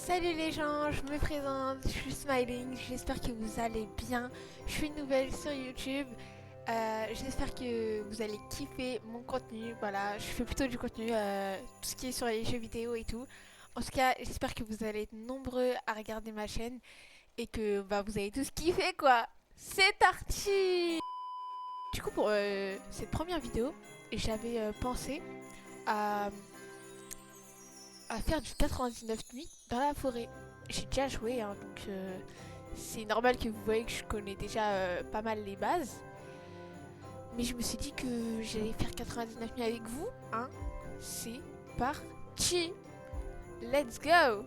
Salut les gens, je me présente, je suis Smiling, j'espère que vous allez bien. Je suis nouvelle sur YouTube, j'espère que vous allez kiffer mon contenu. Voilà, je fais plutôt du contenu, tout ce qui est sur les jeux vidéo et tout. En tout cas, j'espère que vous allez être nombreux à regarder ma chaîne et que vous allez tous kiffer quoi. C'est parti. Du coup, pour cette première vidéo, j'avais pensé à faire du 99 nuits dans la forêt. J'ai déjà joué, hein, donc c'est normal que vous voyez que je connais déjà pas mal les bases. Mais je me suis dit que j'allais faire 99 nuits avec vous. Hein. C'est parti. Let's go.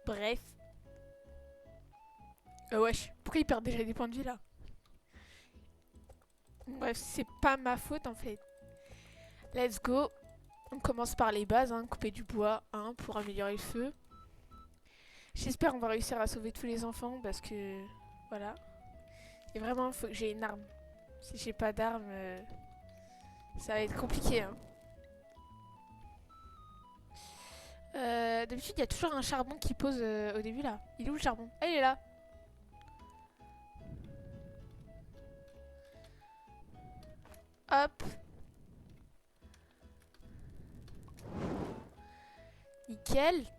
Bref. Wesh, pourquoi il perd déjà des points de vie là? Bref, c'est pas ma faute en fait. Let's go. On commence par les bases, hein, couper du bois hein, pour améliorer le feu. J'espère qu'on va réussir à sauver tous les enfants parce que voilà. Et vraiment, il faut que j'ai une arme. Si j'ai pas d'arme, ça va être compliqué. Hein. D'habitude, il y a toujours un charbon qui pose au début là. Il est où le charbon? Ah, il est là. Hop. Nickel.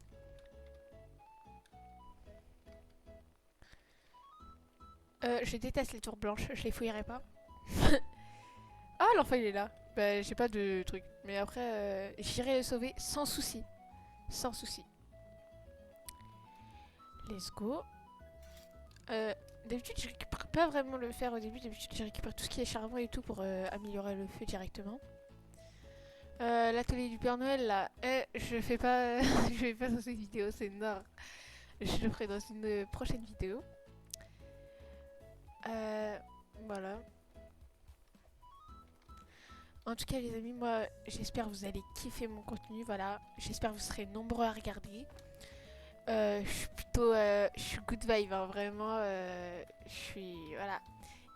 Je déteste les tours blanches, je les fouillerai pas. Ah, l'enfant il est là. Bah, j'ai pas de truc. Mais après, j'irai le sauver sans souci. Sans souci. Let's go. D'habitude, je récupère pas vraiment le fer au début. D'habitude, je récupère tout ce qui est charbon et tout pour améliorer le feu directement. L'atelier du Père Noël là, je fais pas, je fais pas dans cette vidéo, c'est nord. Je le ferai dans une prochaine vidéo. Voilà. En tout cas les amis, moi j'espère que vous allez kiffer mon contenu, voilà. J'espère que vous serez nombreux à regarder. Je suis plutôt, je suis good vibe, hein, vraiment. Je suis, voilà.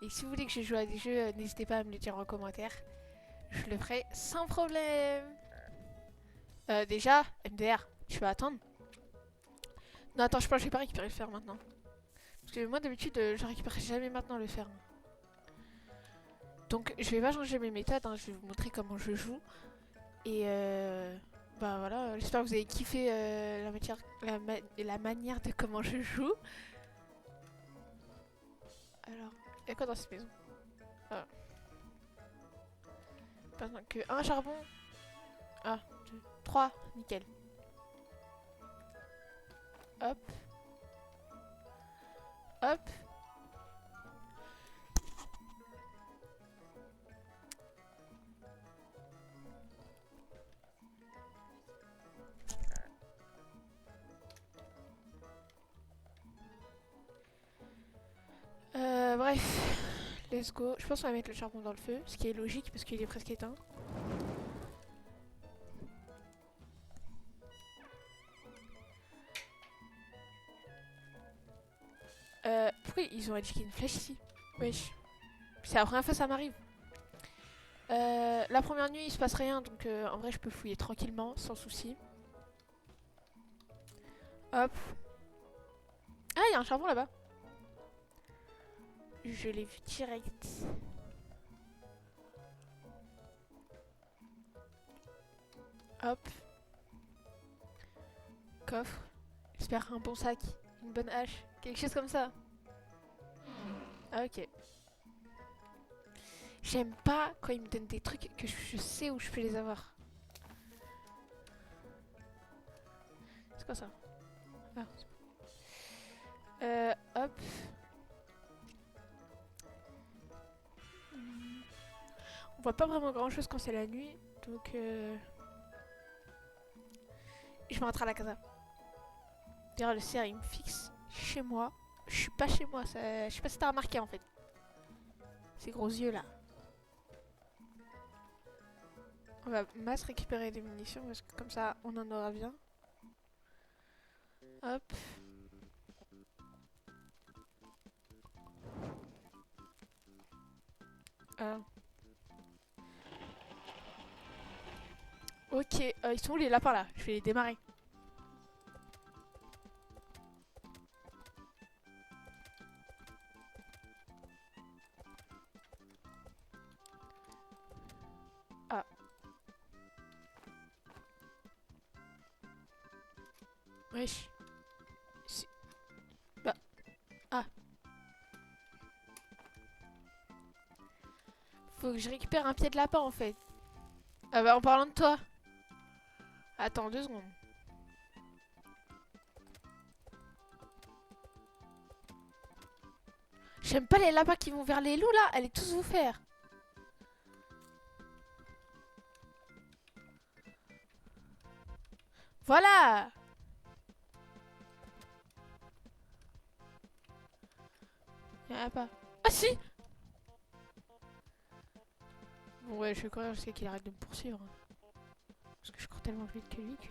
Et si vous voulez que je joue à des jeux, n'hésitez pas à me le dire en commentaire. Je le ferai sans problème. Déjà, MDR, tu vas attendre. Non, attends, je pense que je vais pas récupérer le fer maintenant. Parce que moi, d'habitude, je récupère jamais maintenant le fer. Donc, je vais pas changer mes méthodes. Hein, je vais vous montrer comment je joue. Et bah voilà, j'espère que vous avez kiffé la manière de comment je joue. Alors, il y a quoi dans cette maison? Ah. Pendant que un charbon. Ah, 2, 3, nickel. Hop. Hop. Bref, let's go. Je pense qu'on va mettre le charbon dans le feu, ce qui est logique parce qu'il est presque éteint. Pourquoi ils ont indiqué une flèche ici? Wesh. C'est la première fois que ça m'arrive. La première nuit il se passe rien donc en vrai je peux fouiller tranquillement sans souci. Hop. Ah il y a un charbon là-bas. Je l'ai vu direct. Hop. Coffre. J'espère un bon sac, une bonne hache, quelque chose comme ça. Ah ok. J'aime pas quand ils me donnent des trucs que je sais où je peux les avoir. C'est quoi ça? Ah, hop. On voit pas vraiment grand chose quand c'est la nuit, donc je me rentre à la casa. D'ailleurs le CR il me fixe chez moi. Je suis pas chez moi, ça... je sais pas si t'as remarqué en fait. Ces gros yeux là. On va masse récupérer des munitions parce que comme ça on en aura bien. Hop. Ah. Ok, ils sont où les lapins là? Je vais les démarrer. Ah. Wesh. Bah. Ah. Faut que je récupère un pied de lapin en fait. Ah bah en parlant de toi. Attends 2 secondes. J'aime pas les lapins qui vont vers les loups là. Allez tous vous faire. Voilà. Y'en a pas. Ah si. Bon ouais, je vais courir jusqu'à qu'il arrête de me poursuivre. Parce que je cours tellement plus vite que lui que...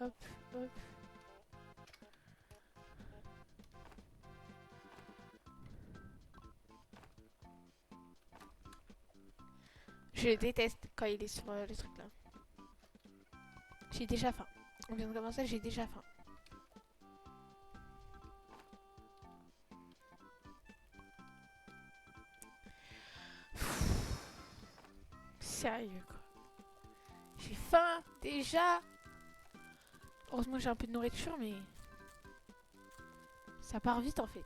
Hop, hop. Je déteste quand il est sur le truc là. J'ai déjà faim. On vient de commencer, j'ai déjà faim. Sérieux quoi. J'ai faim déjà. Heureusement que j'ai un peu de nourriture mais... Ça part vite en fait.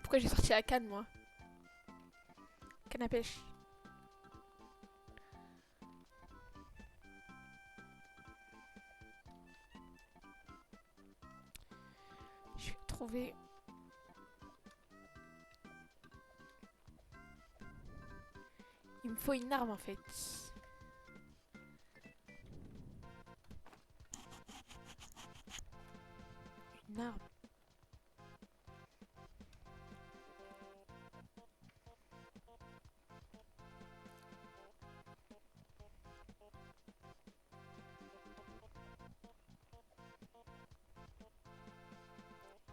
Pourquoi j'ai sorti la canne moi? Canne à pêche. Je vais trouver... Il me faut une arme en fait. Une arme.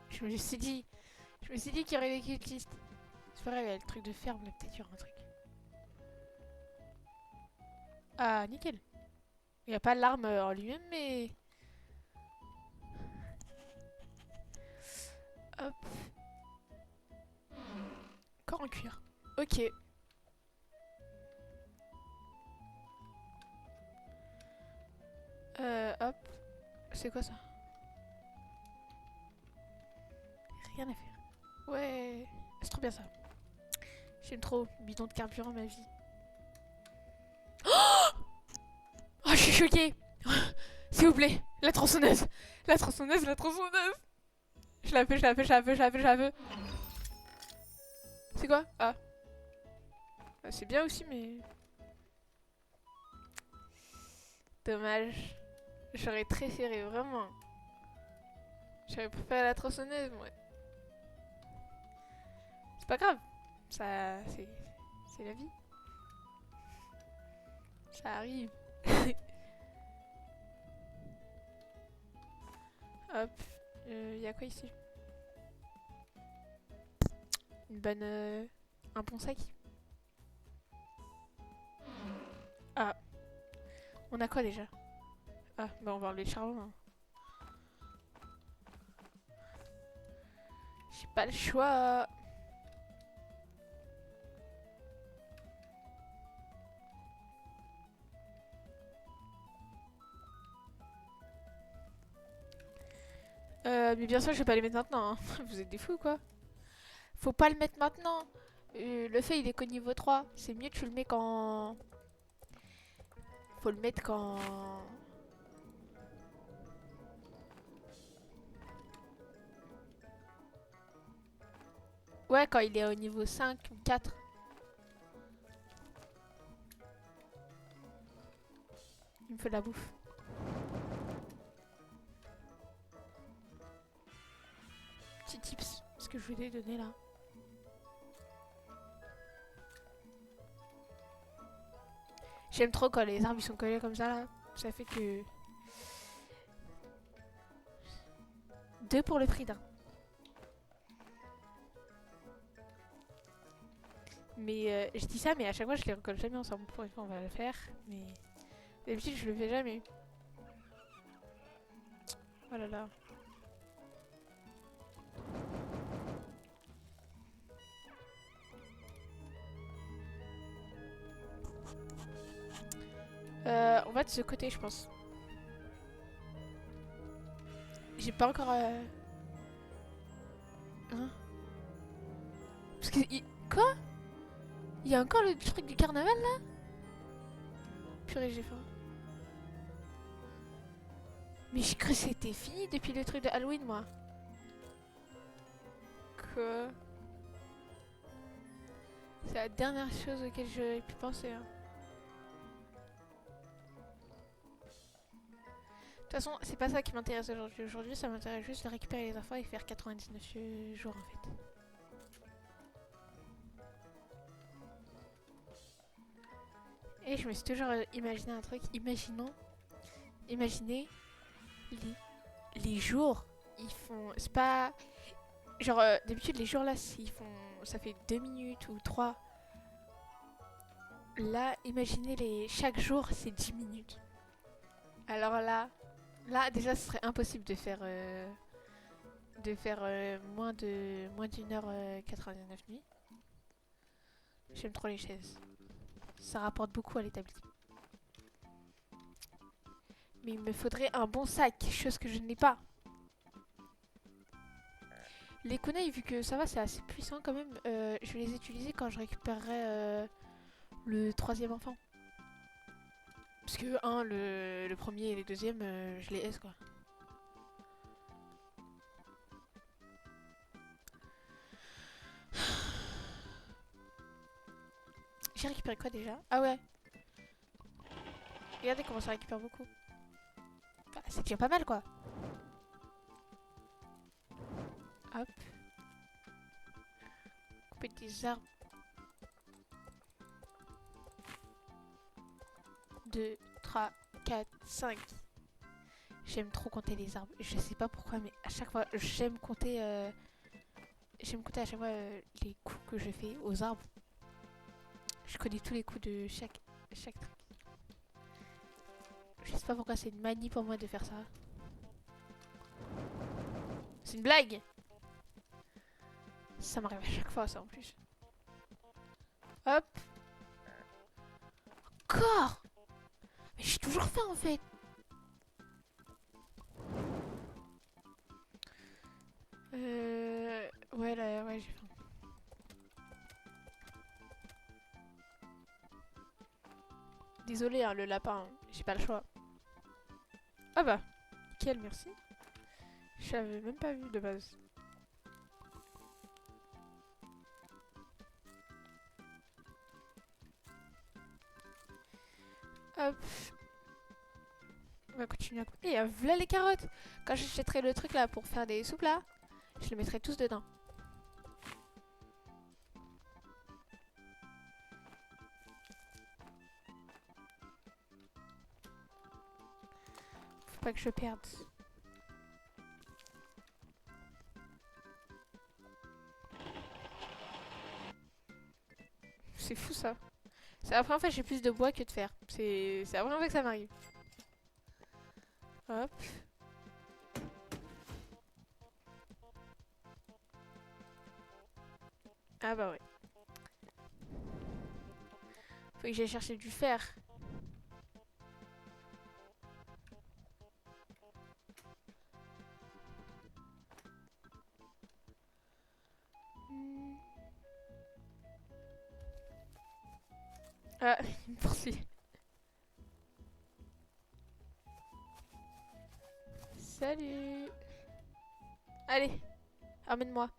Je me suis dit qu'il y aurait des cultistes. C'est vrai, il y a le truc de ferme, là, peut-être il y aura un truc. Ah, nickel. Il n'y a pas l'arme en lui-même, mais... Hop. Corps en cuir. Ok. Hop. C'est quoi ça? Rien à faire. Ouais. C'est trop bien ça. J'aime trop. Bidon de carburant, ma vie. Oh, je suis choquée. S'il vous plaît. La tronçonneuse. La tronçonneuse, la tronçonneuse. Je la veux, je la veux, je la veux, je la veux, je la veux. C'est quoi? Ah. Bah, c'est bien aussi, mais... Dommage. J'aurais préféré, vraiment. J'aurais préféré la tronçonneuse, moi. C'est pas grave. Ça... C'est la vie. Ça arrive. Hop. Y a quoi ici? Une bonne... un bon sac. Ah. On a quoi déjà? Ah, bah on va enlever le charbon. Hein. J'ai pas le choix. Mais bien sûr, je vais pas les mettre maintenant. Hein. Vous êtes des fous, quoi. Faut pas le mettre maintenant. Le fait, il est qu'au niveau 3. C'est mieux, tu le mets quand... Faut le mettre quand... Ouais, quand il est au niveau 5 ou 4. Il me faut de la bouffe. Petit tips, ce que je voulais donner là. J'aime trop quand les arbres ils sont collés comme ça là. Ça fait que... 2 pour le prix d'un. Mais je dis ça, mais à chaque fois, je les recolle jamais ensemble. Pour une fois, on va le faire. Mais d'habitude, je le fais jamais. Oh là là. On va de ce côté, je pense. J'ai pas encore... Hein? Parce que... Quoi? Il y a encore le truc du carnaval, là? Purée, j'ai faim. Mais j'ai cru que c'était fini depuis le truc de Halloween, moi. Quoi? C'est la dernière chose auquel j'ai pu penser. Hein. De toute façon, c'est pas ça qui m'intéresse aujourd'hui. Aujourd'hui, ça m'intéresse juste de récupérer les infos et faire 99 jours, en fait. Et je me suis toujours imaginé un truc. Imaginez les jours. Ils font. C'est pas. Genre, d'habitude, les jours là, ils font. Ça fait 2 minutes ou 3. Là, imaginez chaque jour, c'est 10 minutes. Alors là, déjà, ce serait impossible de faire. Moins d'une heure 99 nuits. J'aime trop les chaises. Ça rapporte beaucoup à l'établissement. Mais il me faudrait un bon sac, chose que je n'ai pas. Les kunai, vu que ça va, c'est assez puissant quand même, je vais les utiliser quand je récupérerai le troisième enfant. Parce que, le premier et le deuxième, je les S quoi. J'ai récupéré quoi déjà? Ah ouais. Regardez comment ça récupère beaucoup. Bah, c'est déjà pas mal quoi. Hop. Couper des arbres. 2, 3, 4, 5. J'aime trop compter les arbres. Je sais pas pourquoi, mais à chaque fois, j'aime compter à chaque fois les coups que je fais aux arbres. Je connais tous les coups de chaque truc. Je sais pas pourquoi c'est une manie pour moi de faire ça. C'est une blague. Ça m'arrive à chaque fois ça en plus. Hop. Encore. Mais j'ai toujours faim en fait. Ouais là, ouais j'ai faim. Désolé hein, le lapin, j'ai pas le choix. Ah bah, nickel, merci. Je l'avais même pas vu de base. Hop. On va continuer à couper. Et voilà les carottes. Quand j'achèterai le truc là pour faire des soupes là, je les mettrai tous dedans. Faut pas que je perde. C'est fou ça. C'est la première fois que j'ai plus de bois que de fer. C'est la première fois que ça m'arrive. Hop. Ah bah ouais. Faut que j'aille chercher du fer. Ah, il me poursuit. Salut. Allez, emmène-moi.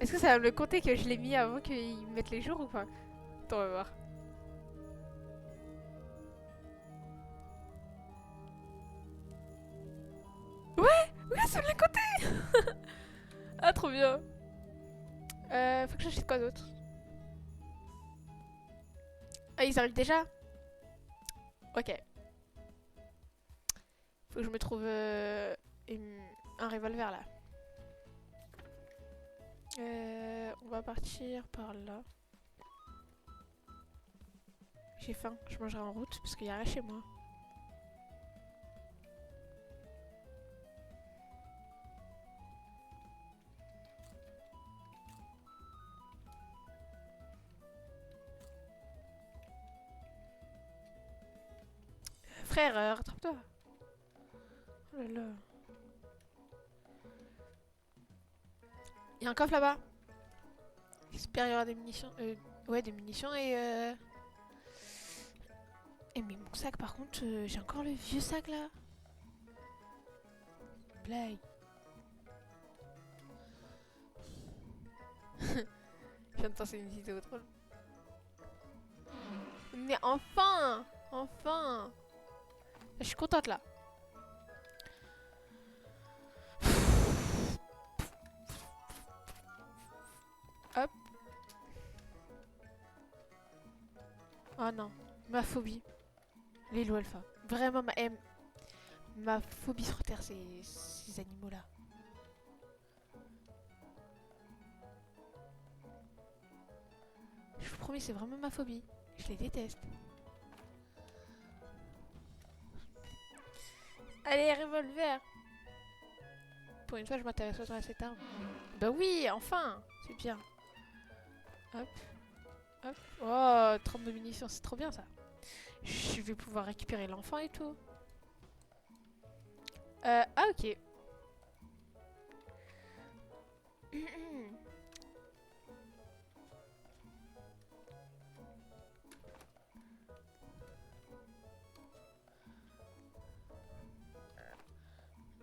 Est-ce que ça va me le compter que je l'ai mis avant qu'ils mettent les jours ou pas? Attends, on va voir. Ouais, ça me l'a compté. Ah, trop bien. Faut que j'achète quoi d'autre? Ah, ils arrivent déjà? Ok. Faut que je me trouve un revolver là. On va partir par là. J'ai faim, je mangerai en route parce qu'il y a rien chez moi. Frère, rattrape-toi. Oh là là. Il y a un coffre là-bas. J'espère y aura des munitions. Ouais, des munitions et. Et mais mon sac, par contre, j'ai encore le vieux sac là. Blague. Je viens de penser une vidéo drôle. Mais enfin! Enfin! Je suis contente là. Hop. Oh non, ma phobie. Les loups alpha. Vraiment ma phobie sur Terre, ces animaux-là. Je vous promets, c'est vraiment ma phobie. Je les déteste. Allez, revolver! Pour une fois, je m'intéresse autant à cette arme. Bah oui, enfin! C'est bien. Hop. Hop. Oh, 32 munitions, c'est trop bien ça. Je vais pouvoir récupérer l'enfant et tout. Ah, ok.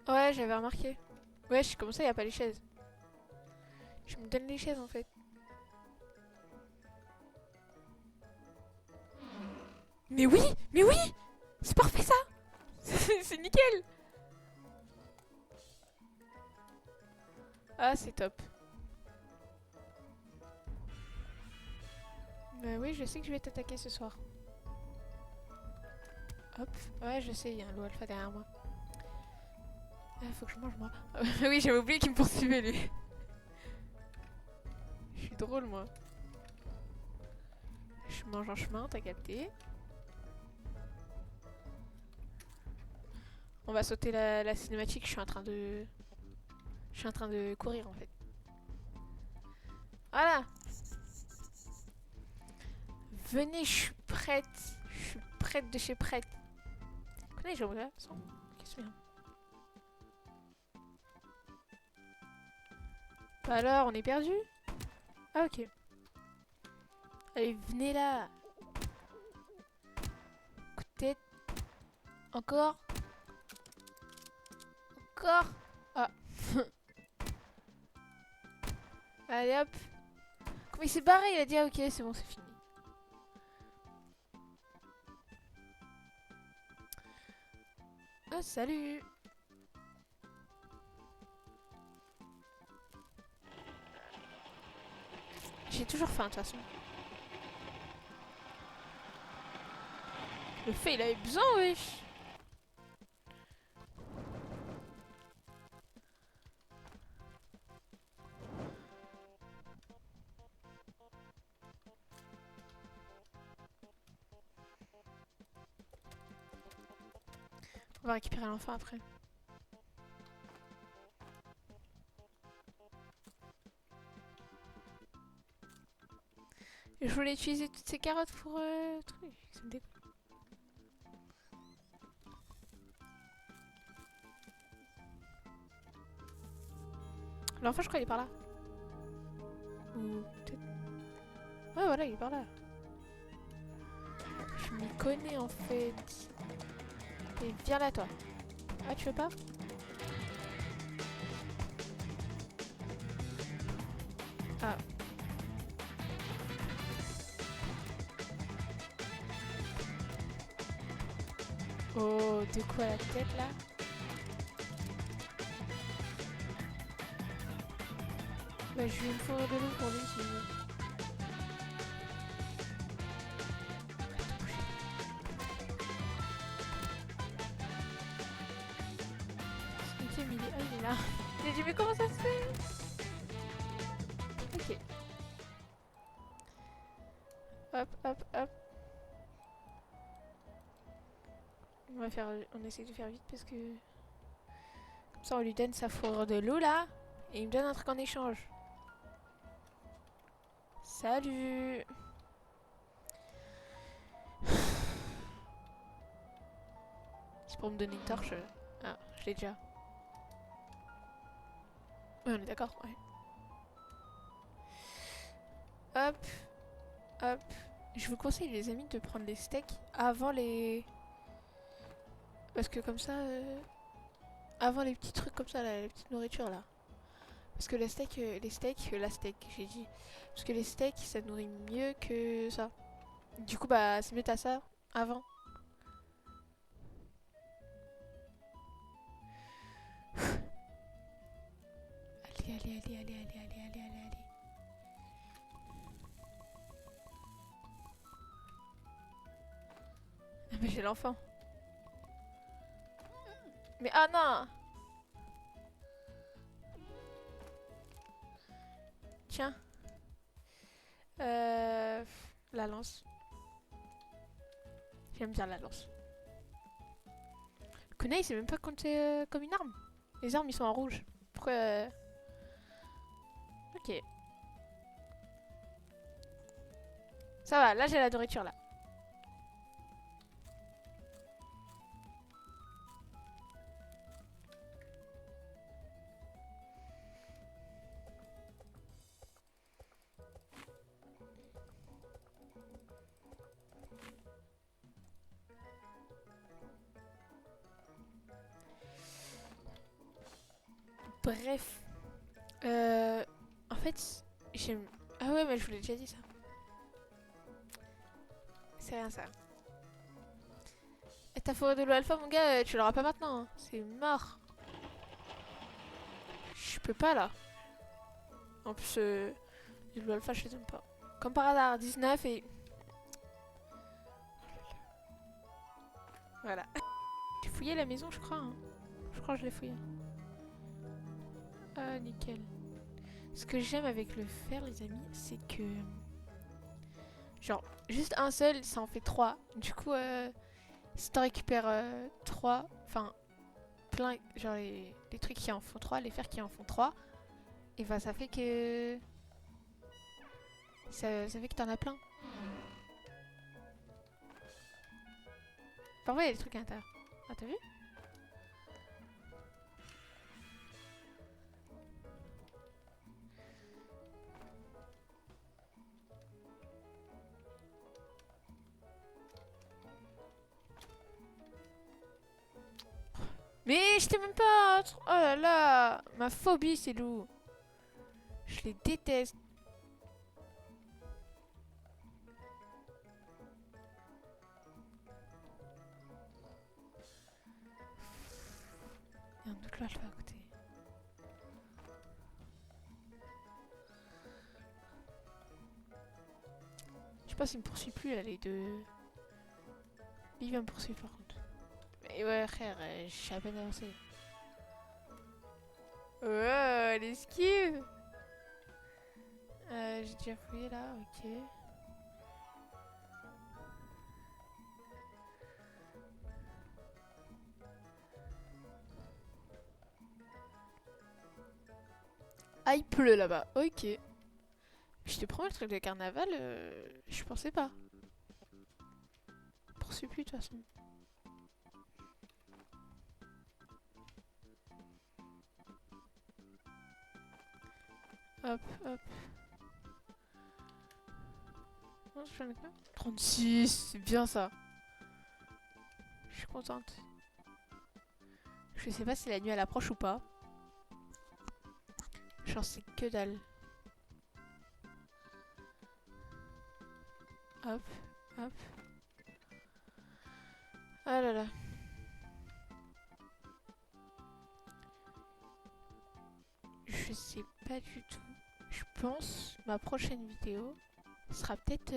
Ouais, j'avais remarqué. Ouais, comment ça, y a pas les chaises? Je me donne les chaises en fait. Mais oui! Mais oui! C'est parfait ça! C'est nickel! Ah, c'est top. Bah oui, je sais que je vais t'attaquer ce soir. Hop. Ouais, je sais, il y a un loup alpha derrière moi. Faut que je mange moi. Oui, j'avais oublié qu'il me poursuivait lui. Je suis drôle moi. Je mange en chemin, t'as capté. On va sauter la cinématique, je suis en train de... Je suis en train de courir en fait. Voilà. Venez, je suis prête. Je suis prête de chez prête. Connais, j'ai oublié. Qu'est-ce que c'est? Bah alors, on est perdu? Ah ok. Allez, venez là. Coup de tête. Encore. Encore. Ah. Allez hop. Comment il s'est barré? Il a dit ah ok, c'est bon, c'est fini. Ah salut. J'ai toujours faim de toute façon. Le fait, il avait besoin, wesh. On va récupérer l'enfant après. Je voulais utiliser toutes ces carottes pour truc. Ça me dégoûte. L'enfant, je crois, il est par là. Ou peut-être. Ouais, voilà, il est par là. Je m'y connais en fait. Et viens là, toi. Ah, tu veux pas? Ah. Oh, de quoi la tête là? Bah, je lui une fourrure de loup pour lui si il veut. Ok, mais il est... Oh, il est là. J'ai dit, mais comment ça se fait? Ok. Hop, hop, hop. On essaie de faire vite parce que... Comme ça, on lui donne sa fourrure de loup là. Et il me donne un truc en échange. Salut! C'est pour me donner une torche. Ah, je l'ai déjà. Ouais, on est d'accord, ouais. Hop, hop. Je vous conseille, les amis, de prendre les steaks avant les... Parce que comme ça... Avant les petits trucs comme ça, là, la petite nourriture, là. Parce que la steak, j'ai dit. Parce que les steaks, ça nourrit mieux que ça. Du coup, bah, c'est mieux t'as ça avant. Allez, allez, allez, allez, allez, allez, allez, allez, allez. Ah, mais j'ai l'enfant. Mais ah non! Tiens. La lance. J'aime bien la lance. Le kunai, c'est même pas compté comme une arme. Les armes, ils sont en rouge. Pourquoi Ok. Ça va, là j'ai la nourriture là. Bref. En fait, j'aime... Ah ouais, mais je vous l'ai déjà dit ça. C'est rien ça. Et ta forêt de loup alpha, mon gars, tu l'auras pas maintenant. Hein. C'est mort. Je peux pas là. En plus, les loups alpha, je les aime pas. Comme par hasard, 19 et... Voilà. J'ai fouillé la maison, je crois. Hein. Je crois que je l'ai fouillé. Ah, nickel. Ce que j'aime avec le fer, les amis, c'est que... Genre, juste un seul, ça en fait 3. Du coup, si t'en récupères 3, enfin, plein, genre les trucs qui en font 3, les fers qui en font 3, et bah ça fait que... Ça fait que t'en as plein. Parfois, il y a des trucs à l'intérieur. Ah, t'as vu? Mais je t'ai même pas... Oh là là! Ma phobie, c'est loup. Je les déteste. Il y a un autre là, je vais à côté. Je sais pas s'il me poursuit plus là, les deux. Il va me poursuivre par contre. Mais ouais, frère, je suis à peine avancé. Ouais, l'esquive! J'ai déjà fouillé là, ok. Ah, il pleut là-bas, ok. Je te promets, le truc de carnaval, je pensais pas. Poursuis plus de toute façon. Hop, hop. Oh, je fais 36, c'est bien ça. Je suis contente. Je sais pas si la nuit elle approche ou pas. Genre c'est que dalle. Hop, hop. Ah là là. Je sais pas du tout. Je pense ma prochaine vidéo sera peut-être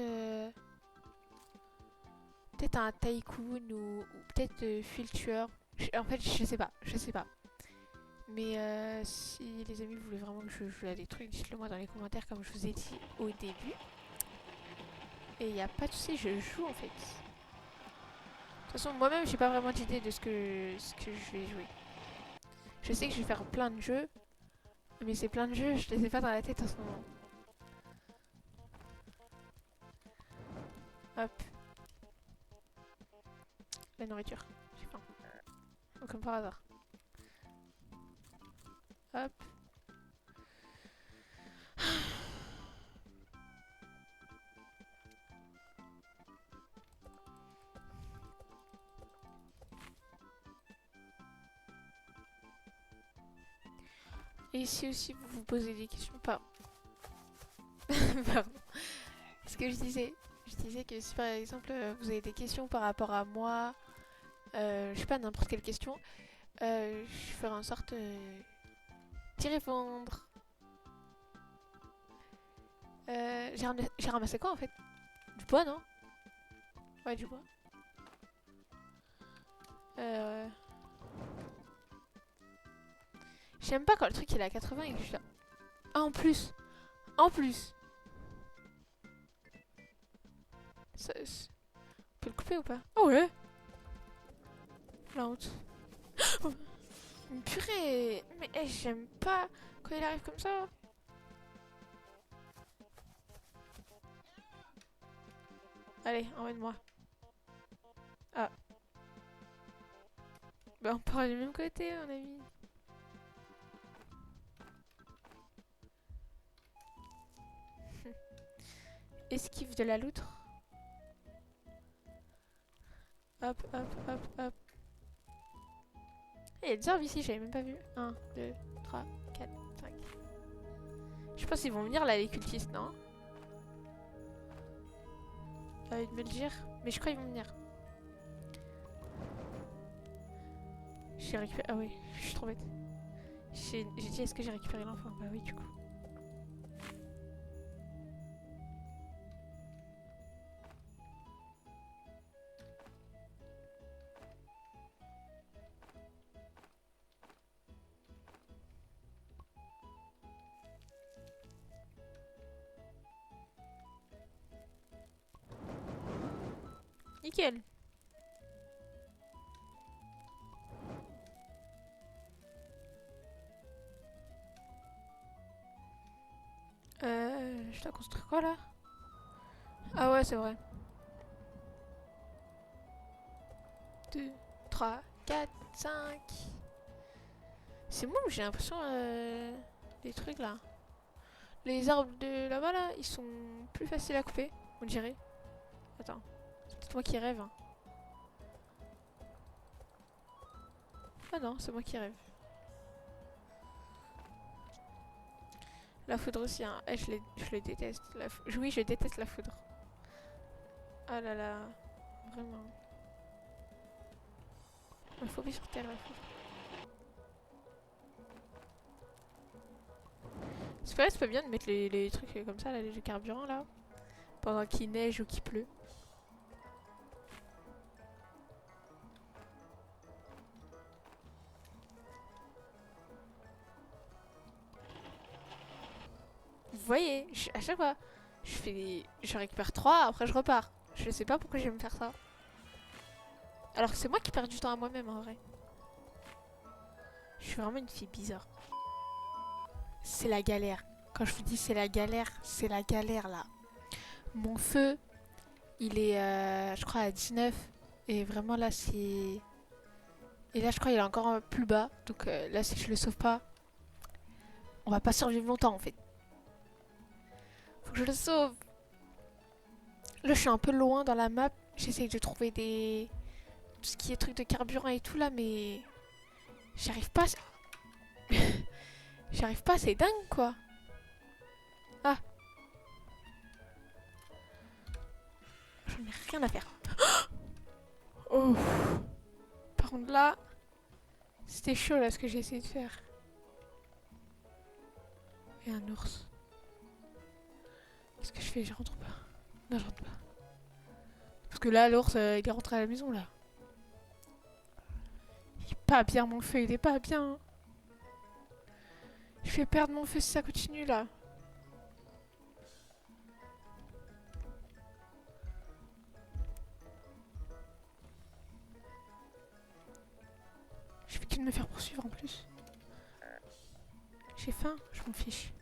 peut-être un tycoon ou peut-être fil tueur. En fait, je sais pas, je sais pas. Mais si les amis voulaient vraiment que je joue à des trucs, dites-le moi dans les commentaires comme je vous ai dit au début. Et il n'y a pas de souci, je joue en fait. De toute façon, moi-même, j'ai pas vraiment d'idée de ce que je vais jouer. Je sais que je vais faire plein de jeux, mais ces plein de jeux, je les ai pas dans la tête en ce moment. Hop. La nourriture. J'ai faim. Comme par hasard. Hop. Et ici aussi, vous vous posez des questions. Pas. Pardon. Ce que je disais que si par exemple vous avez des questions par rapport à moi, je sais pas, n'importe quelle question, je ferai en sorte d'y répondre. J'ai ramassé quoi en fait? Du bois, non? Ouais, du bois. J'aime pas quand le truc il est à 80 et que je suis là. Ah, en plus! En plus! On peut le couper ou pas? Oh ouais! La honte. Purée! Mais j'aime pas quand il arrive comme ça. Allez, emmène-moi. Ah. Bah on part du même côté, mon ami. Esquive de la loutre. Hop, hop, hop, hop. Il y a des arbres ici, j'avais même pas vu. 1, 2, 3, 4, 5. Je pense qu'ils vont venir là, les cultistes, non? De me le dire. Mais je crois qu'ils vont venir. J'ai récupéré. Ah oui, je suis trop bête. J'ai dit, est-ce que j'ai récupéré l'enfant? Bah oui, du coup. Nickel. Je dois construire quoi là? Ah ouais, c'est vrai. 2, 3, 4, 5. C'est moi où j'ai l'impression des trucs là. Les arbres de là-bas là, ils sont plus faciles à couper, on dirait. Attends, c'est peut-être moi qui rêve. Hein. Ah non, c'est moi qui rêve. La foudre aussi, hein. Je le déteste. Oui, je déteste la foudre. Ah là là, vraiment. Il faut bien sur terre la foudre. C'est vrai, c'est pas bien de mettre les trucs comme ça, là, les carburants là, pendant qu'il neige ou qu'il pleut. Vous voyez, à chaque fois, je récupère 3, après je repars. Je sais pas pourquoi je vais me faire ça. Alors que c'est moi qui perds du temps à moi-même en vrai. Je suis vraiment une fille bizarre. C'est la galère. Quand je vous dis c'est la galère là. Mon feu, il est je crois à 19. Et vraiment là c'est... Et là je crois qu'il est encore plus bas. Donc là si je le sauve pas, on va pas survivre longtemps en fait. Faut que je le sauve. Là je suis un peu loin dans la map. J'essaye de trouver des... tout ce qui est truc de carburant et tout là, mais... J'arrive pas... J'arrive pas, c'est dingue quoi. Ah. rien à faire. Oh. Par contre là, c'était chaud là ce que j'ai essayé de faire. Et un ours. Qu'est-ce que je fais? Je rentre pas. Non, je rentre pas. Parce que là, l'ours, il est rentré à la maison là. Il est pas bien mon feu, il est pas bien. Je vais perdre mon feu si ça continue là. Je vais qu'il me faire poursuivre en plus. J'ai faim, je m'en fiche.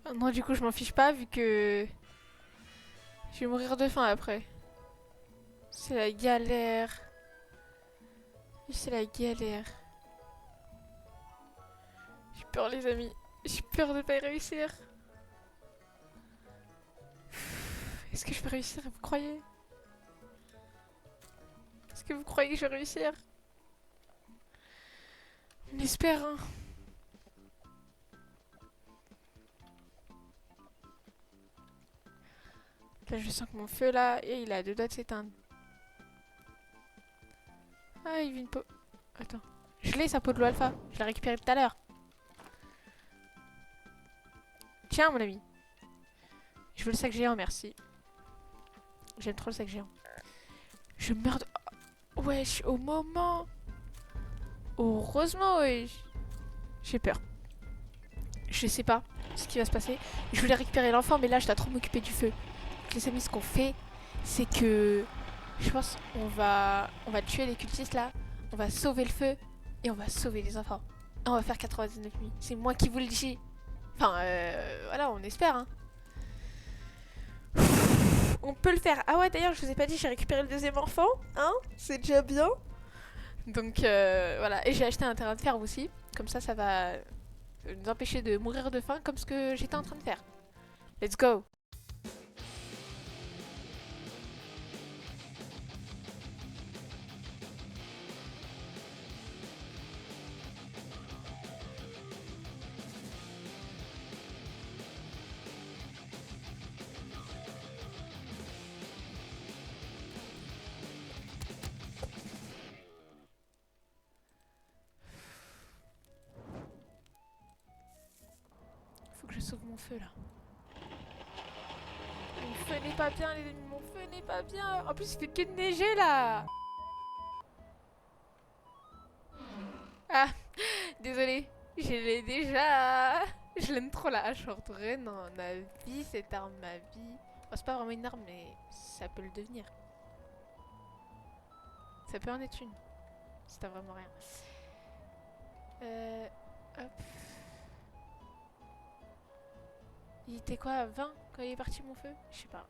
Ah non, du coup, je m'en fiche pas vu que je vais mourir de faim après. C'est la galère. C'est la galère. J'ai peur, les amis. J'ai peur de pas y réussir. Est-ce que je vais réussir, vous croyez? Est-ce que vous croyez que je vais réussir? On espère, hein. Là, je sens que mon feu, là, et il a deux doigts de s'éteindre. Ah, il vit une peau. Attends. Je l'ai, sa peau de l'eau alpha. Je l'ai récupérée tout à l'heure. Tiens, mon ami. Je veux le sac géant, merci. J'aime trop le sac géant. Je meurs de... Wesh, au moment. Heureusement, wesh. J'ai peur. Je sais pas ce qui va se passer. Je voulais récupérer l'enfant, mais là, je dois trop m'occuper du feu. Donc, les amis, ce qu'on fait, c'est que... Je pense on va tuer les cultistes, là. On va sauver le feu. Et on va sauver les enfants. Et on va faire 99 nuits. C'est moi qui vous le dis. Enfin, voilà, on espère, hein. On peut le faire. Ah ouais, d'ailleurs, je vous ai pas dit, j'ai récupéré le deuxième enfant. Hein? C'est déjà bien. Donc, voilà. Et j'ai acheté un terrain de ferme aussi. Comme ça va nous empêcher de mourir de faim comme ce que j'étais en train de faire. Let's go! Faut que je sauve mon feu là. Mon feu n'est pas bien, les amis. Mon feu n'est pas bien. En plus, il fait que de neiger là. Ah, désolé. Je l'ai déjà. Je l'aime trop la hache ordonnée dans ma vie, cette arme, ma vie. Bon, c'est pas vraiment une arme, mais ça peut le devenir. Ça peut en être une. Si t'as vraiment rien. Hop. Il était quoi, 20 quand il est parti mon feu? Je sais pas.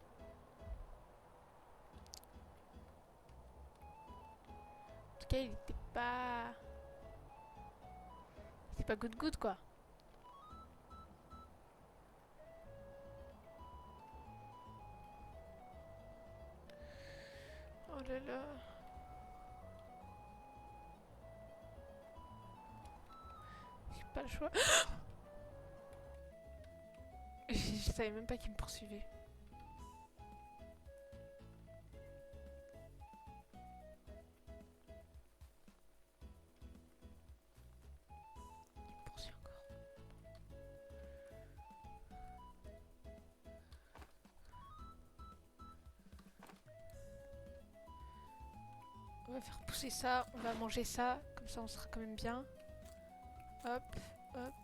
En tout cas, il était pas... Il était pas good good quoi. Oh là là. J'ai pas le choix. Je savais même pas qu'il me poursuivait. Il me poursuit encore. On va faire pousser ça, on va manger ça, comme ça on sera quand même bien. Hop, hop.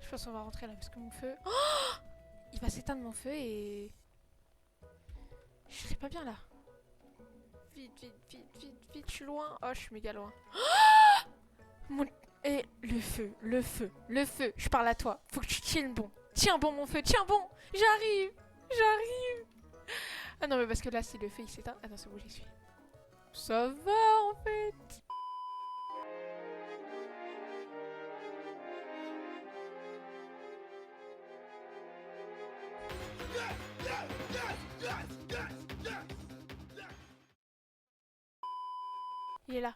Je pense qu'on va rentrer là parce que mon feu... Oh, il va s'éteindre mon feu et... Je serai pas bien là. Vite, vite, vite, vite, vite, je suis loin. Oh, je suis méga loin. Mon... Et le feu, le feu, le feu. Je parle à toi. Faut que tu tiennes bon. Tiens bon mon feu, tiens bon. J'arrive, j'arrive. Ah non mais parce que là c'est le feu il s'éteint. Ah non c'est bon j'y suis. Ça va en fait. Il est là.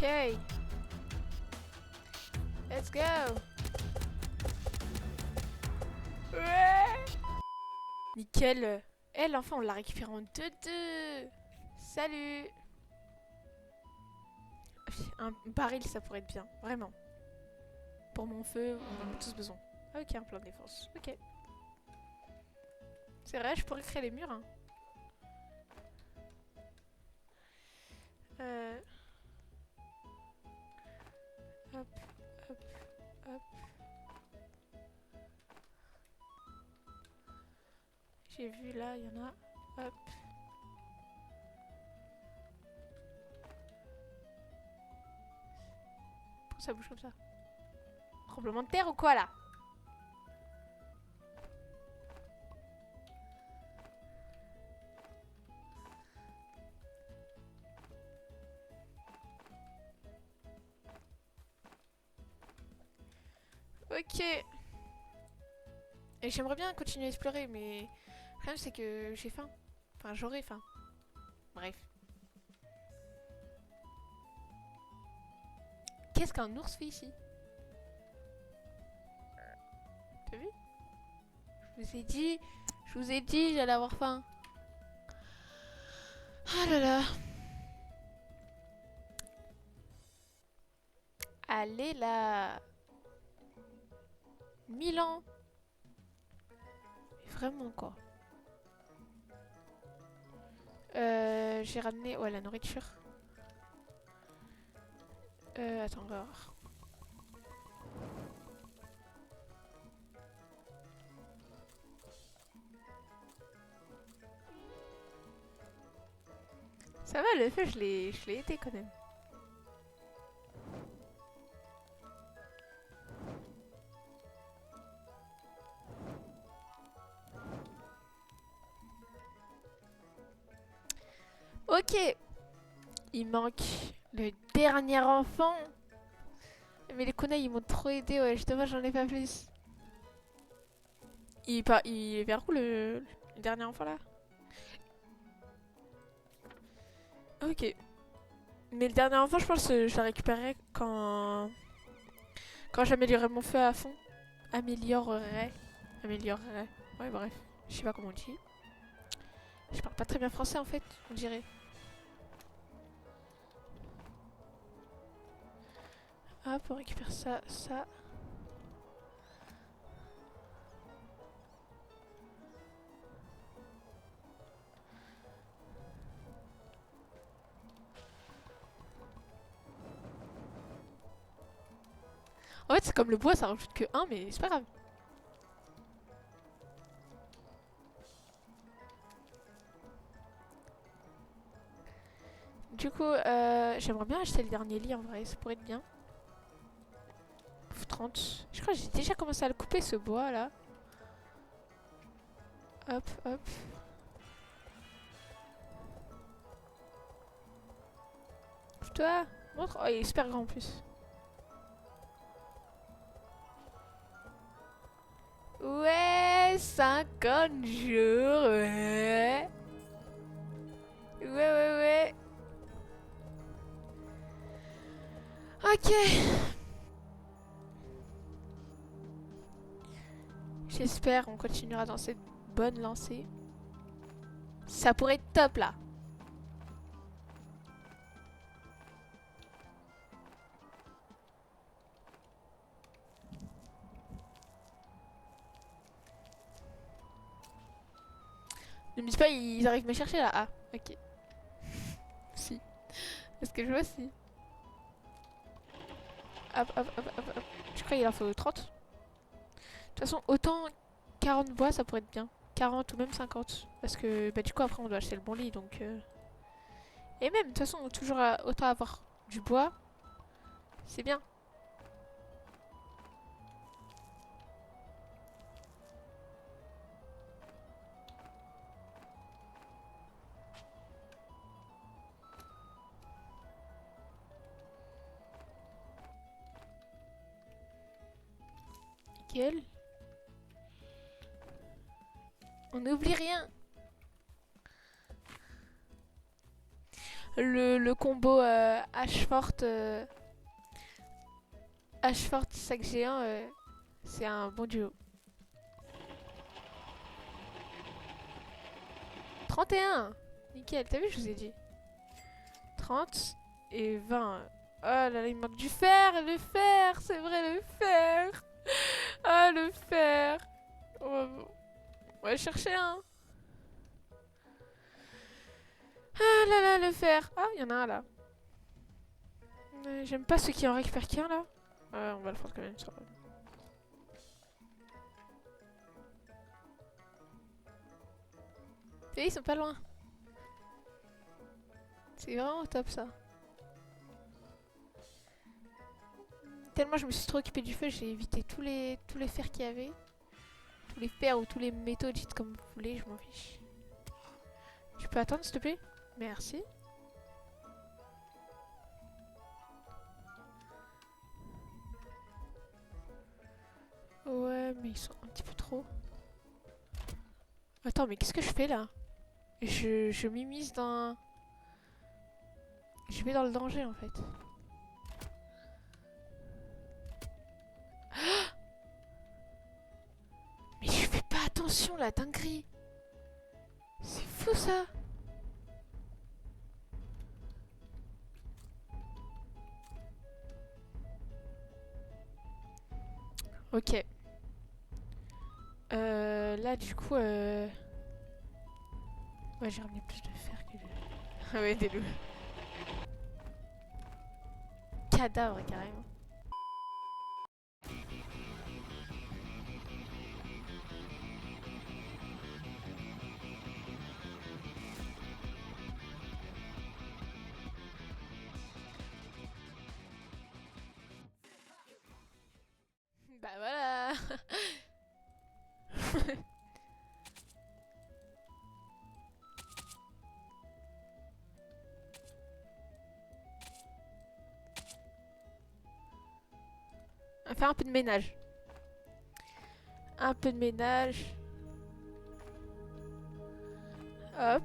Ok. Let's go. Ouais. Nickel. Eh, l'enfant, on l'a récupéré en 2-2. Salut. Un baril, ça pourrait être bien. Vraiment. Pour mon feu, on en a tous besoin. Ok, un plan de défense. Ok. C'est vrai, je pourrais créer les murs. Hein. Hop, hop, hop. J'ai vu là, il y en a. Hop. Pourquoi ça bouge comme ça? Tremblement de terre ou quoi là? Ok. Et j'aimerais bien continuer à explorer, mais le problème c'est que j'ai faim. Enfin, j'aurai faim. Bref. Qu'est-ce qu'un ours fait ici? T'as vu? Je vous ai dit, j'allais avoir faim. Ah là là. Allez là. 1000 ans. Mais vraiment quoi. J'ai ramené ouais, la nourriture. Attends, on va voir. Ça va, le feu, je l'ai été quand même. Ok. Il manque le dernier enfant. Mais les kunai, ils m'ont trop aidé, ouais. Dommage, j'en ai pas plus. Il est vers où le dernier enfant là? Ok. Mais le dernier enfant, je pense que je le récupérerai quand j'améliorerai mon feu à fond. Améliorerai. Améliorerai. Ouais, bref. Je sais pas comment on dit. Je parle pas très bien français en fait, on dirait. Hop, on récupère ça, ça. En fait, c'est comme le bois, ça rajoute que 1, mais c'est pas grave. Du coup, j'aimerais bien acheter le dernier lit en vrai, ça pourrait être bien. 30. Je crois que j'ai déjà commencé à le couper ce bois là. Hop, hop. Toi, montre. Oh, il est super grand en plus. Ouais, 50 jours, ouais. Ouais, ouais, ouais. Ok. J'espère on continuera dans cette bonne lancée. Ça pourrait être top là. Ne me dis pas ils arrivent me chercher là. Ah, ok. Si. Est-ce que je vois si. Hop, hop, hop, hop, hop. Je crois qu'il en faut 30. De toute façon, autant 40 bois, ça pourrait être bien. 40 ou même 50. Parce que bah, du coup, après, on doit acheter le bon lit. Donc, et même, de toute façon, toujours autant avoir du bois. C'est bien. Nickel. On n'oublie rien. le combo H-Fort sac géant, c'est un bon duo. 31. Nickel, t'as vu, je vous ai dit. 30 et 20. Oh là là, il manque du fer, le fer, c'est vrai, le fer. Ah, le fer. On va chercher un. Ah là là, le fer. Ah, il y en a un là. J'aime pas ceux qui en récupèrent qu'un là. On va le prendre quand même. Ça va. Et ils sont pas loin. C'est vraiment top ça. Tellement je me suis trop occupée du feu, j'ai évité tous les fers qu'il y avait. Tous les fers ou tous les métaux, dites comme vous voulez, je m'en fiche. Tu peux attendre s'il te plaît? Merci. Ouais, mais ils sont un petit peu trop. Attends, mais qu'est-ce que je fais là? Je m'immisce dans... Je vais dans le danger en fait. Mais je fais pas attention la dinguerie. C'est fou ça. Ok. Là du coup... Ouais, j'ai ramené plus de fer que de... Ah ouais, des loups. Cadavre carrément. Bah voilà. On va faire un peu de ménage. Un peu de ménage. Hop.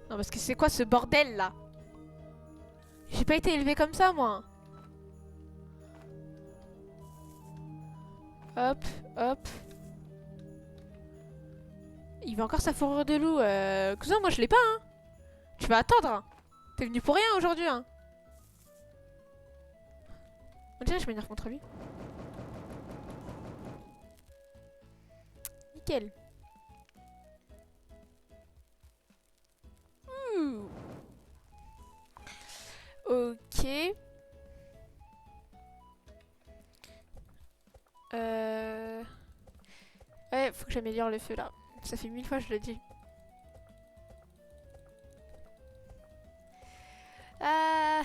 Non, parce que c'est quoi ce bordel là? J'ai pas été élevé comme ça moi. Hop, hop. Il veut encore sa fourrure de loup. Cousin, moi je l'ai pas, hein. Tu vas attendre. Hein. T'es venu pour rien aujourd'hui, hein. On dirait que je m'énerve contre lui. Nickel. Ouh. Ok. Ouais, faut que j'améliore le feu là. Ça fait 1000 fois que je le dis. Ah.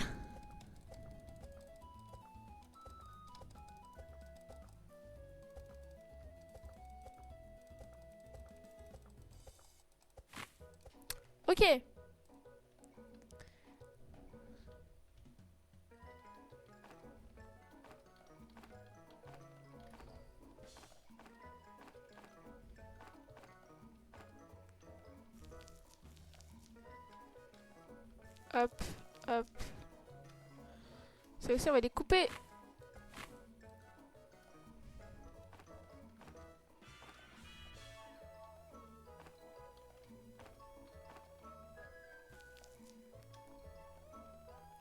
Ok. Hop, hop. C'est aussi, on va les couper.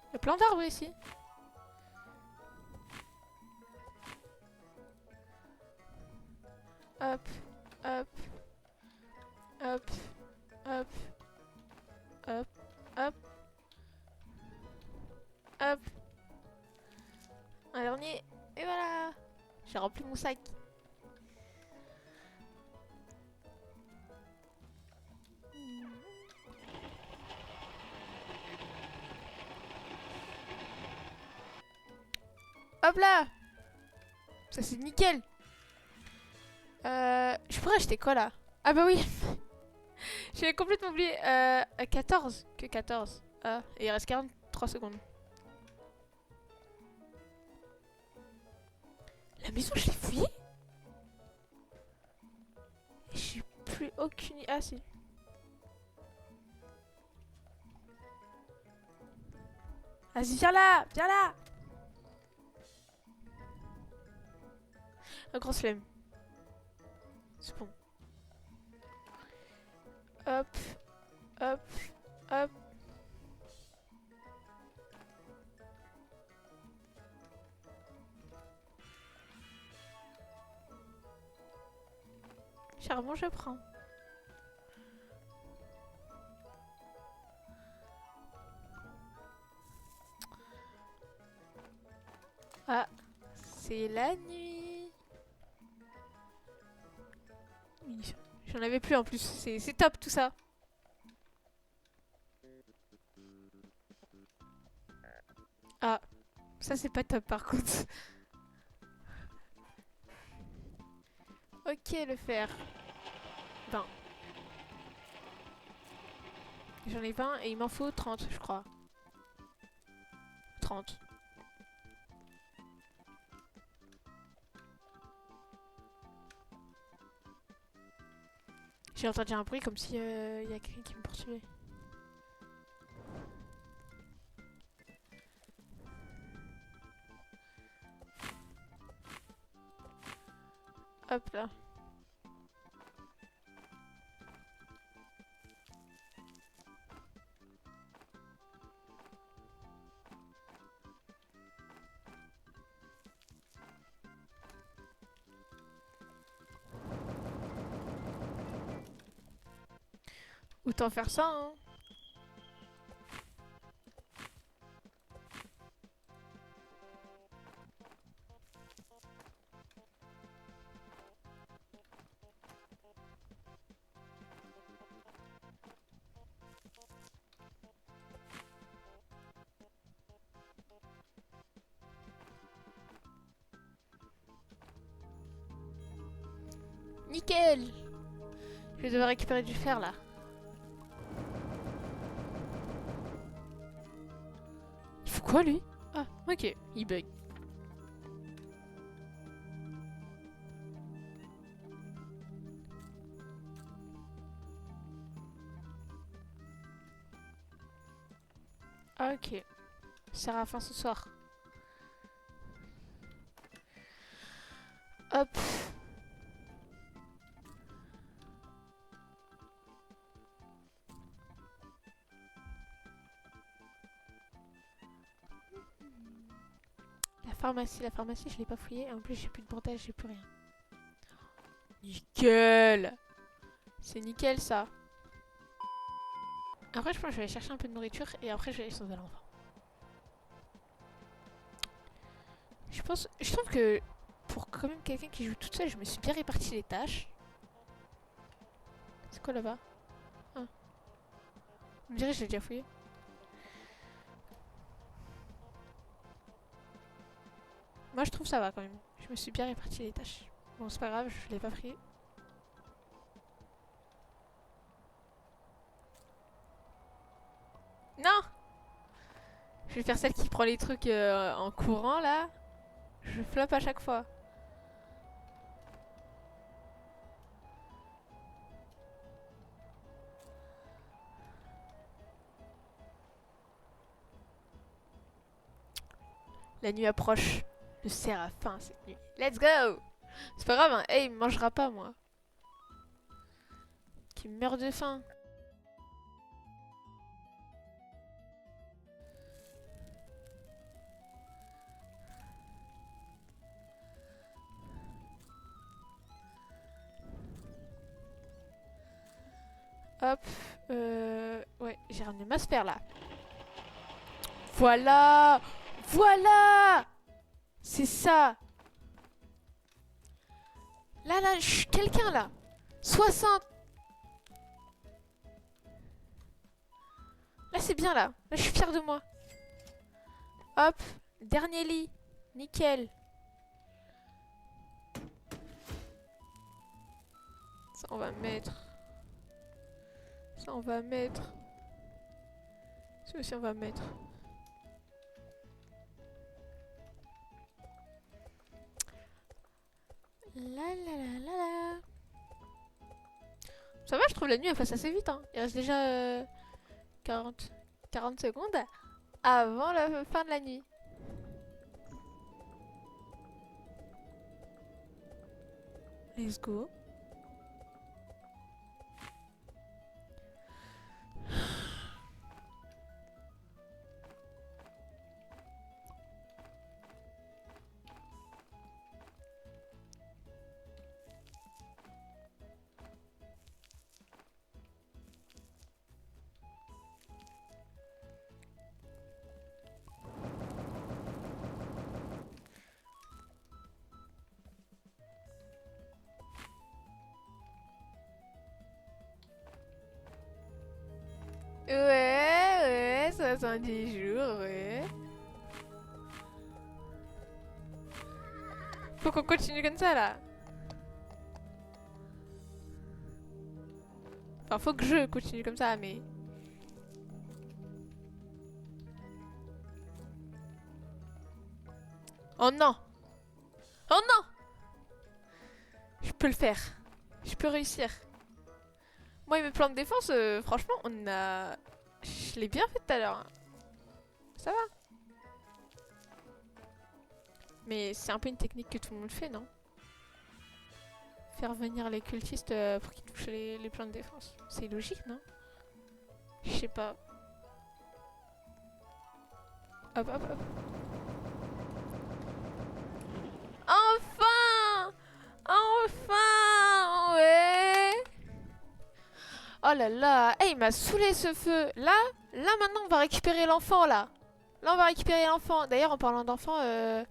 Il y a plein d'arbres ici. Hop, hop, hop, hop, hop, hop, hop. Un dernier. Et voilà. J'ai rempli mon sac. Hop là. Ça c'est nickel. Je pourrais acheter quoi là? Ah bah oui. J'avais complètement oublié. 14. Que 14. Ah, et il reste 43 secondes. La maison, je l'ai fouillée? J'ai plus aucune... Ah si. Vas-y, viens là, viens là. Un grand flemme. C'est bon. Hop, hop, hop. Charbon, je prends. Ah, c'est la nuit. J'en avais plus en plus. C'est top tout ça. Ah, ça c'est pas top par contre. Ok, le fer. 20. J'en ai 20 et il m'en faut 30, je crois. 30. J'ai entendu un bruit comme si y a quelqu'un qui me poursuivait. Hop là. Autant faire ça, hein. Nickel! Je vais devoir récupérer du fer là. Il faut quoi lui? Ah, ok, il bug. Ok. Séraphin ce soir. Hop. La pharmacie, je l'ai pas fouillée. En plus, j'ai plus de bandage, j'ai plus rien. Nickel! C'est nickel ça. Après, je pense que je vais aller chercher un peu de nourriture et après, je vais aller sauver l'enfant. Je trouve que pour quand même quelqu'un qui joue toute seule, je me suis bien réparti les tâches. C'est quoi là-bas? Ah. On me dirait que je l'ai déjà fouillé. Moi, je trouve ça va quand même. Je me suis bien réparti les tâches. Bon, c'est pas grave, je l'ai pas pris. Non! Je vais faire celle qui prend les trucs en courant là. Je floppe à chaque fois. La nuit approche. Le séraphin cette nuit. Let's go! C'est pas grave, hein. Hey, il me mangera pas moi. Qui meurt de faim. Hop. Ouais, j'ai ramené ma sphère là. Voilà! Voilà! C'est ça! Là, là, quelqu'un là! 60! Là, c'est bien là. Là, je suis fière de moi. Hop. Dernier lit. Nickel. Ça, on va mettre. Ça, on va mettre. Ça aussi, on va mettre. La la la la la. Ça va, je trouve la nuit elle passe assez vite. Hein. Il reste déjà 40 secondes. avant la fin de la nuit. Let's go. Ouais, 70 jours, ouais. Faut qu'on continue comme ça, là. Enfin, faut que je continue comme ça, mais... Oh non! Oh non! Je peux le faire. Je peux réussir. Moi, mes plans de défense, franchement, on a... Je l'ai bien fait tout à l'heure. Hein. Ça va. Mais c'est un peu une technique que tout le monde fait, non? Faire venir les cultistes pour qu'ils touchent les plans de défense. C'est logique, non? Je sais pas. Hop, hop, hop. Enfin! Enfin! Ouais! Oh là là! Hey, il m'a saoulé ce feu! Là maintenant, on va récupérer l'enfant, là! Là, on va récupérer l'enfant. D'ailleurs, en parlant d'enfant, je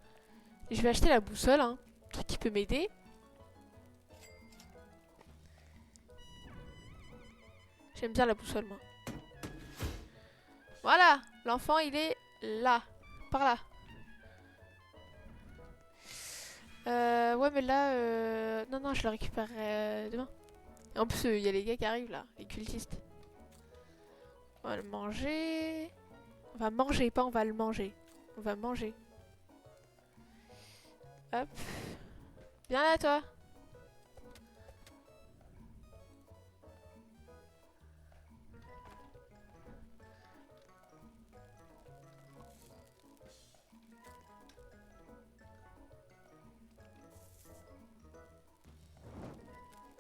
vais acheter la boussole, hein. Un truc qui peut m'aider. J'aime bien la boussole, moi. Voilà! L'enfant, il est là. Par là. Ouais, mais là... Non, non, je le récupérerai demain. En plus, il y a les gars qui arrivent, là. Les cultistes. On va le manger. On va manger, pas on va le manger. On va manger. Hop. Viens là, toi.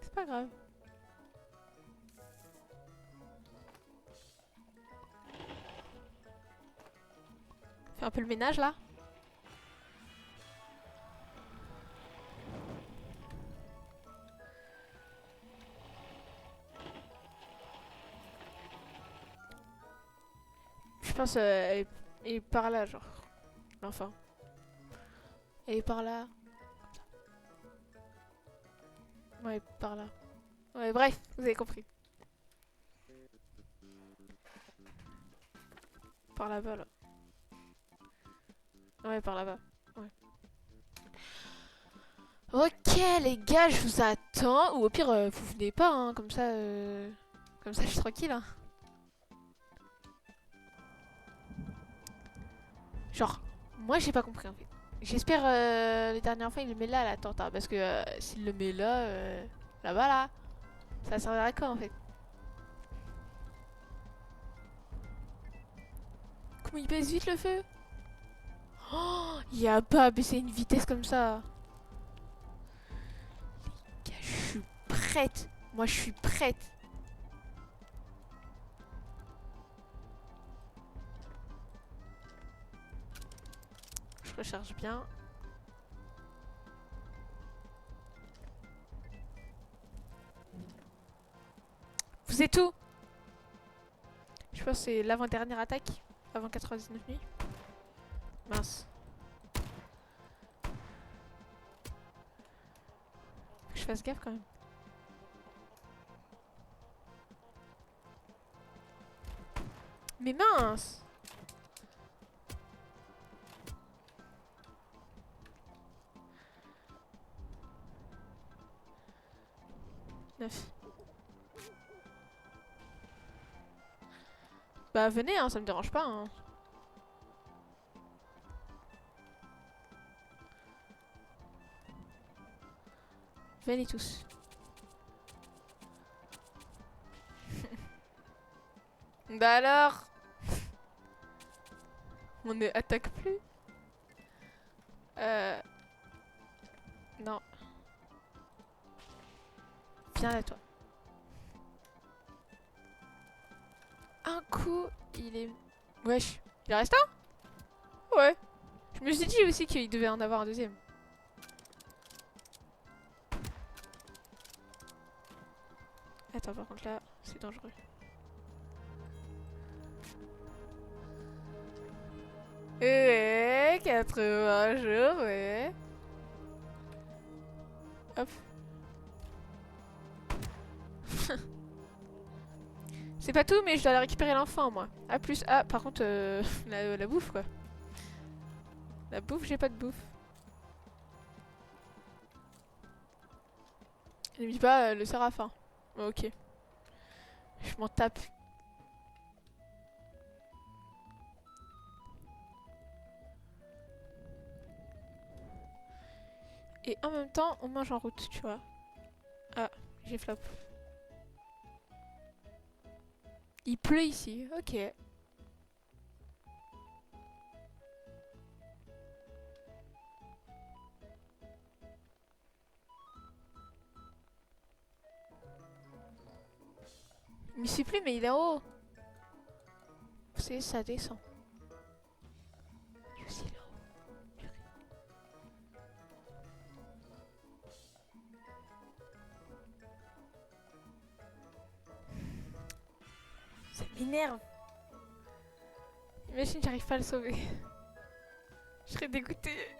C'est pas grave. Fais un peu le ménage, là. Je pense elle est par là, genre. L'enfant. Elle est par là. Ouais, par là. Ouais, bref, vous avez compris. Par là-bas, là. Ouais, par là-bas. Ouais. Ok, les gars, je vous attends. Ou au pire, vous venez pas, hein. Comme ça, je suis tranquille, hein. Genre, moi, j'ai pas compris, en fait. J'espère le dernier enfant, il le met là, à la tente. Hein, parce que s'il le met là, là-bas, là, ça servira à quoi, en fait? Comment il baisse vite, le feu? Oh, il a pas baissé une vitesse comme ça. Les gars, je suis prête. Moi, je suis prête. Je recharge bien. Vous êtes où? Je pense que c'est l'avant-dernière attaque. Avant 99 nuits. Mince. Faut que je fasse gaffe quand même. Mais mince! Neuf. Bah venez, hein, ça me dérange pas. Hein. Venez tous. Bah alors? On ne attaque plus. Euh... Non. Viens là, toi. Un coup, il est... Wesh. Il reste un? Ouais. Je me suis dit aussi qu'il devait en avoir un deuxième. Attends, par contre là, c'est dangereux. Ouais, 80 jours, ouais. Hop. C'est pas tout, mais je dois aller récupérer l'enfant, moi. Ah, plus. Ah, par contre, la bouffe, quoi. La bouffe, j'ai pas de bouffe. Ne me dis pas le séraphin. Oh, ok. Je m'en tape. Et en même temps, on mange en route, tu vois. Ah, j'ai flop. Il pleut ici, ok. Il me suit plus, mais il est en haut. C'est ça descend. Je suis là. Ça m'énerve. Imagine, j'arrive pas à le sauver. Je serais dégoûtée.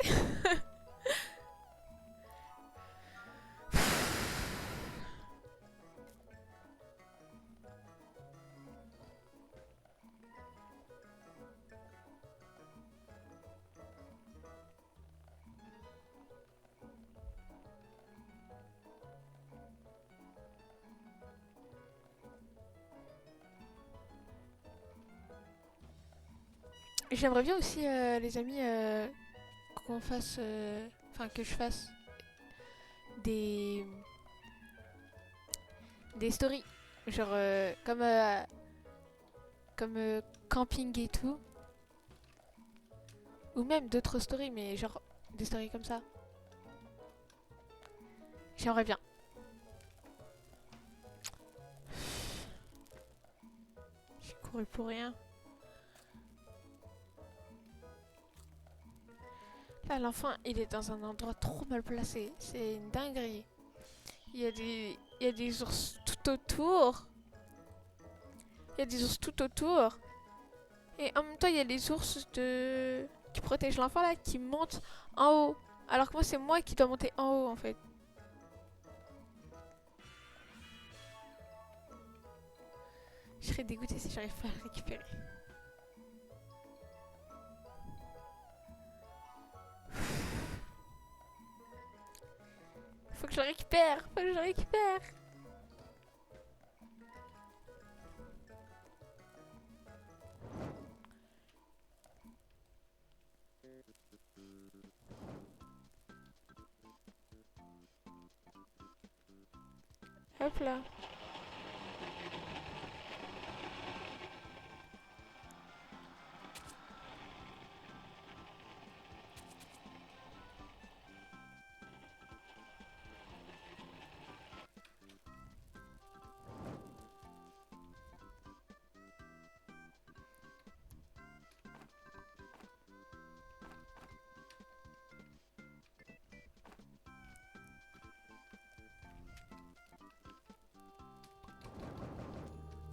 J'aimerais bien aussi, les amis, qu'on fasse... Enfin, que je fasse des... Des stories. Genre, comme camping et tout. Ou même d'autres stories, mais genre des stories comme ça. J'aimerais bien. J'ai couru pour rien. Là, l'enfant, il est dans un endroit trop mal placé. C'est une dinguerie. Il y a des ours tout autour. Il y a des ours tout autour. Et en même temps, il y a les ours qui protègent l'enfant là, qui montent en haut. Alors que moi, c'est moi qui dois monter en haut en fait. Je serais dégoûtée si j'arrive pas à le récupérer. Faut que je le récupère. Faut que je le récupère. Hop là.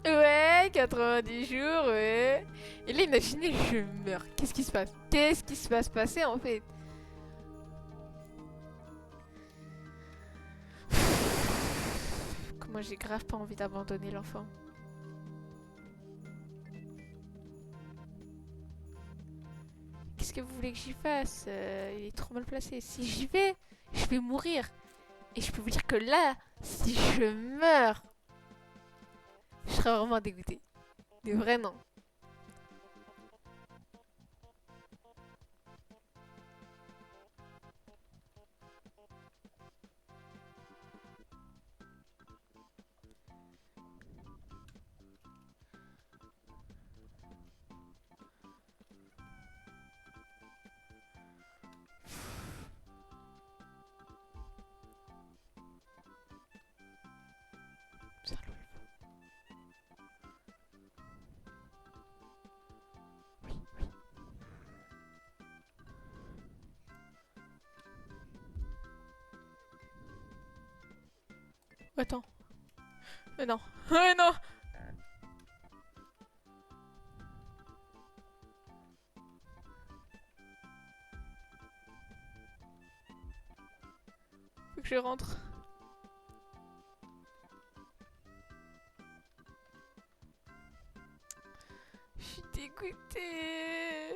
Ouais, 90 jours, ouais. Et là, imaginez, je meurs. Qu'est-ce qui se passe? Qu'est-ce qui se passe passer en fait? Moi, j'ai grave pas envie d'abandonner l'enfant. Qu'est-ce que vous voulez que j'y fasse? Il est trop mal placé. Si j'y vais, je vais mourir. Et je peux vous dire que là, si je meurs, je serais vraiment dégoûtée. De vrai, non. Attends. Non. Non. Faut que je rentre. Je suis dégoûtée.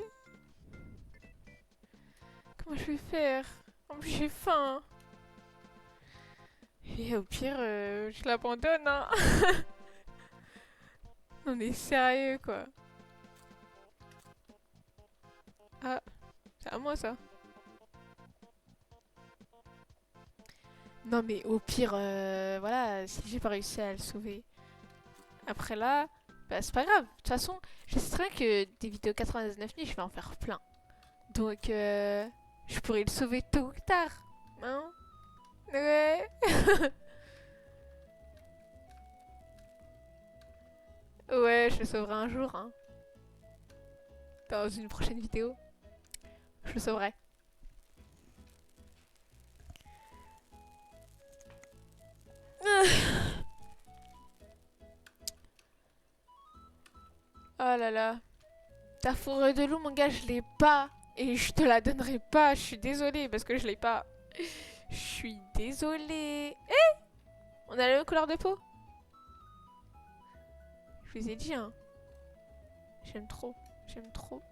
Comment je vais faire? En plus j'ai faim. Et au pire, je l'abandonne, hein. On est sérieux, quoi. Ah, c'est à moi, ça. Non, mais au pire, voilà, si j'ai pas réussi à le sauver. Après là, bah c'est pas grave. De toute façon, je sais très bien que des vidéos 99 nuits, je vais en faire plein. Donc, je pourrais le sauver tôt ou tard. Hein? Ouais. Ouais, je le sauverai un jour, hein. Dans une prochaine vidéo, je le sauverai. Oh là là. Ta fourrure de loup, mon gars, je l'ai pas. Et je te la donnerai pas. Je suis désolée parce que je l'ai pas. Je suis désolée. Eh, on a la même couleur de peau. Je vous ai dit, hein. J'aime trop. J'aime trop.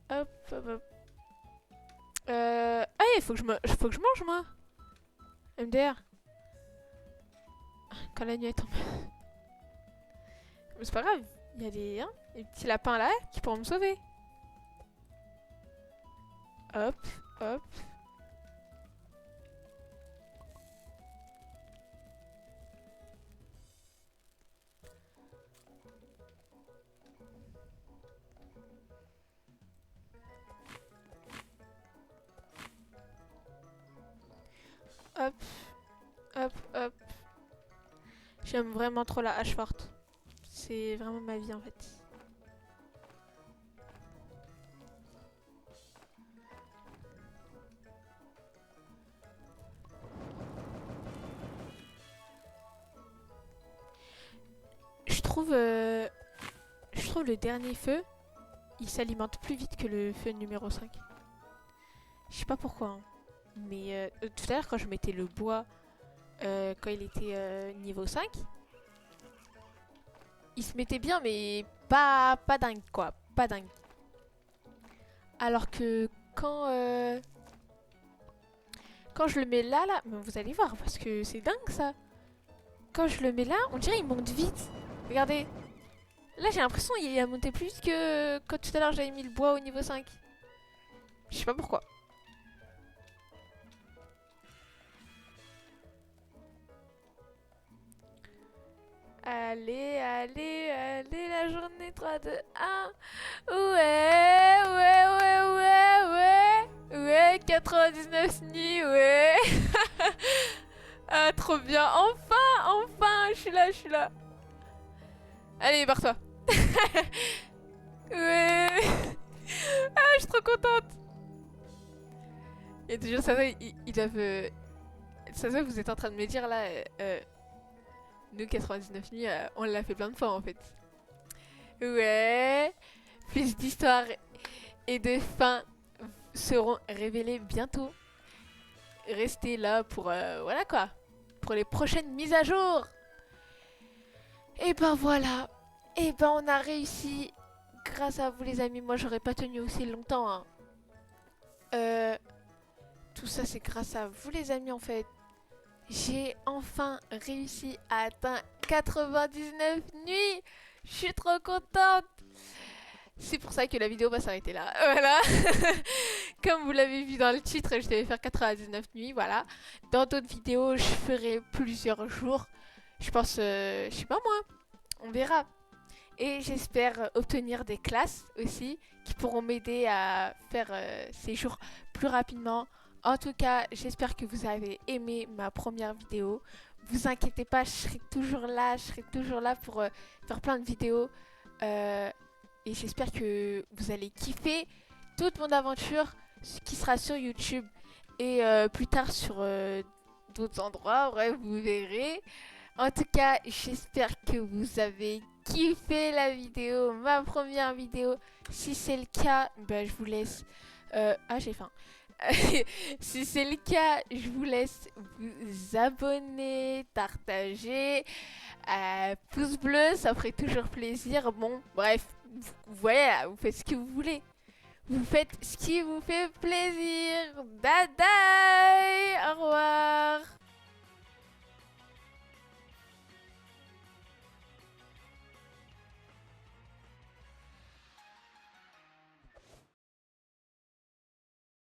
Hop, hop, hop. Ah, il faut que je mange, moi. MDR. Quand la nuit est tombée. Mais c'est pas grave. Il y a des petits lapins là qui pourront me sauver. Hop, hop. Hop, hop, hop. J'aime vraiment trop la hache forte. C'est vraiment ma vie en fait. Je trouve le dernier feu, il s'alimente plus vite que le feu numéro 5. Je sais pas pourquoi, hein. Mais tout à l'heure quand je mettais le bois, quand il était niveau 5, il se mettait bien mais pas dingue quoi, pas dingue. Alors que quand je le mets là, vous allez voir parce que c'est dingue ça. Quand je le mets là, on dirait il monte vite. Regardez. Là, j'ai l'impression qu'il a monté plus vite que quand tout à l'heure j'avais mis le bois au niveau 5. Je sais pas pourquoi. Allez, allez, allez, la journée 3, 2, 1. Ouais, ouais, ouais, ouais, ouais. Ouais, 99 nuits, ouais. Ah, trop bien. Enfin, enfin, je suis là, je suis là. Allez, barre-toi. Ouais. Ah, je suis trop contente. Et toujours ça, ils doivent... Ça, vous êtes en train de me dire là... nous, 99 nuits, on l'a fait plein de fois en fait. Ouais. Plus d'histoires et de fins seront révélées bientôt. Restez là pour... voilà quoi. Pour les prochaines mises à jour. Et ben voilà. Et ben on a réussi. Grâce à vous les amis. Moi j'aurais pas tenu aussi longtemps. Hein. Tout ça c'est grâce à vous les amis en fait. J'ai enfin réussi à atteindre 99 nuits. Je suis trop contente. C'est pour ça que la vidéo va s'arrêter là. Voilà. Comme vous l'avez vu dans le titre, je devais faire 99 nuits. Voilà. Dans d'autres vidéos, je ferai plusieurs jours. Je pense, je sais pas moi. On verra. Et j'espère obtenir des classes aussi qui pourront m'aider à faire ces jours plus rapidement. En tout cas, j'espère que vous avez aimé ma première vidéo. Vous inquiétez pas, je serai toujours là pour faire plein de vidéos. Euh, et j'espère que vous allez kiffer toute mon aventure qui sera sur YouTube et plus tard sur d'autres endroits. Bref, vous verrez. En tout cas, j'espère que vous avez kiffé la vidéo, ma première vidéo. Si c'est le cas, bah, je vous laisse... Ah, j'ai faim. Si c'est le cas, je vous laisse vous abonner, partager, pouce bleu, ça ferait toujours plaisir. Bon, bref, voilà, vous faites ce que vous voulez. Vous faites ce qui vous fait plaisir. Bye bye, au revoir.